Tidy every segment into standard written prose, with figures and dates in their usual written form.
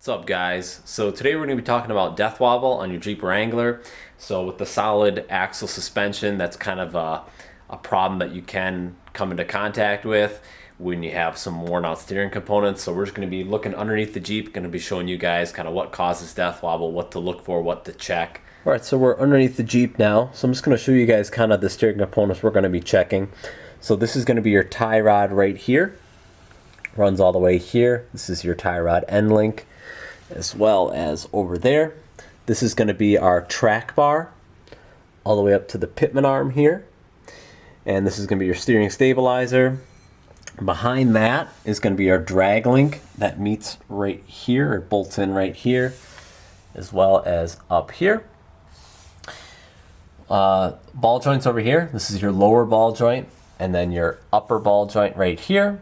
What's up, guys? So today we're going to be talking about death wobble on your Jeep Wrangler. So with the solid axle suspension, that's kind of a problem that you can come into contact with when you have some worn out steering components. So we're just going to be looking underneath the Jeep, going to be showing you guys kind of what causes death wobble, what to look for, what to check. All right, so we're underneath the Jeep now. So I'm just going to show you guys kind of the steering components we're going to be checking. So this is going to be your tie rod right here. Runs all the way here. This is your tie rod end link, as well as over there. This is going to be our track bar all the way up to the pitman arm here, and this is going to be your steering stabilizer. Behind that is going to be our drag link that meets right here, or bolts in right here, as well as up here. Ball joints over here. This is your lower ball joint, and then your upper ball joint right here.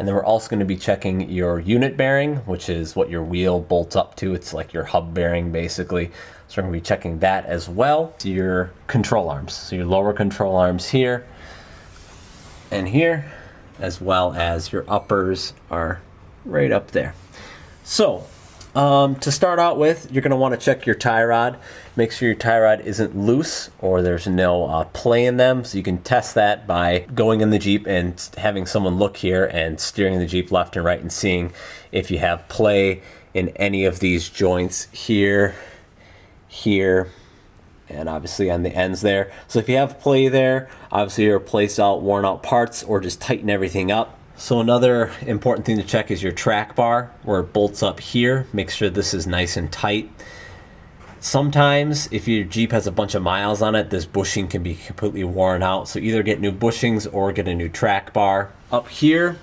And then we're also going to be checking your unit bearing, which is what your wheel bolts up to. It's like your hub bearing, basically. So we're going to be checking that as well. So your control arms. So your lower control arms here and here, as well as your uppers are right up there. So to start out with, you're going to want to check your tie rod. Make sure your tie rod isn't loose or there's no play in them. So you can test that by going in the Jeep and having someone look here and steering the Jeep left and right and seeing if you have play in any of these joints here, here, and obviously on the ends there. So if you have play there, obviously you replace out worn out parts or just tighten everything up. So another important thing to check is your track bar, where it bolts up here. Make sure this is nice and tight. Sometimes if your Jeep has a bunch of miles on it, this bushing can be completely worn out. So either get new bushings or get a new track bar. Up here,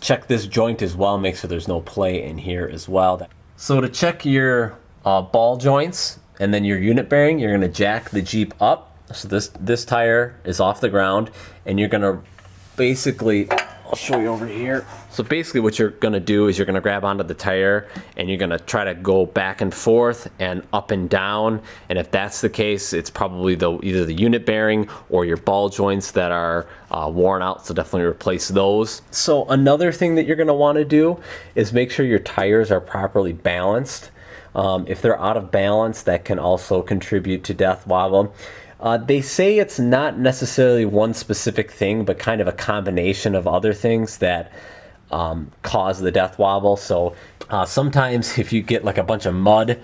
check this joint as well. Make sure there's no play in here as well. So to check your ball joints and then your unit bearing, you're gonna jack the Jeep up. So this tire is off the ground, and you're gonna basically, I'll show you over here. So basically what you're gonna do is you're gonna grab onto the tire and you're gonna try to go back and forth and up and down. And if that's the case, it's probably either the unit bearing or your ball joints that are worn out, so definitely replace those. So another thing that you're gonna wanna do is make sure your tires are properly balanced. If they're out of balance, that can also contribute to death wobble. They say it's not necessarily one specific thing, but kind of a combination of other things that cause the death wobble. So sometimes if you get like a bunch of mud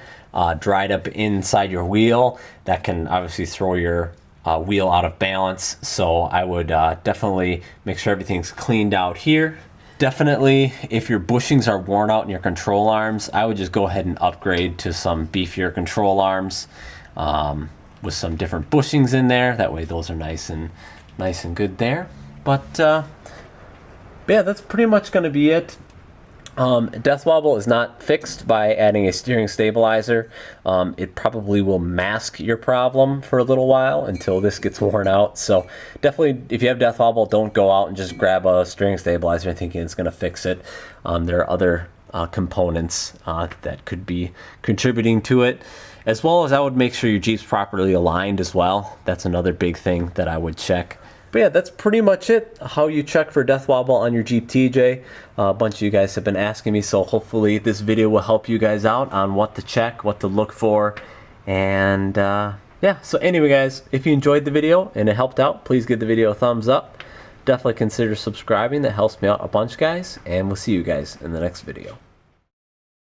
dried up inside your wheel, that can obviously throw your wheel out of balance. So I would definitely make sure everything's cleaned out here. Definitely, if your bushings are worn out in your control arms, I would just go ahead and upgrade to some beefier control arms. With some different bushings in there. That way those are nice and good there. But yeah, that's pretty much going to be it. Death wobble is not fixed by adding a steering stabilizer. It probably will mask your problem for a little while until this gets worn out. So definitely, if you have death wobble, don't go out and just grab a steering stabilizer thinking it's going to fix it. There are other components that could be contributing to it, as well as I would make sure your Jeep's properly aligned as well. That's another big thing that I would check. But yeah, that's pretty much it, how you check for death wobble on your Jeep TJ. A bunch of you guys have been asking me, so hopefully this video will help you guys out on what to check, what to look for. And yeah, so anyway guys, if you enjoyed the video and it helped out, please give the video a thumbs up. Definitely consider subscribing. That helps me out a bunch, guys, and we'll see you guys in the next video.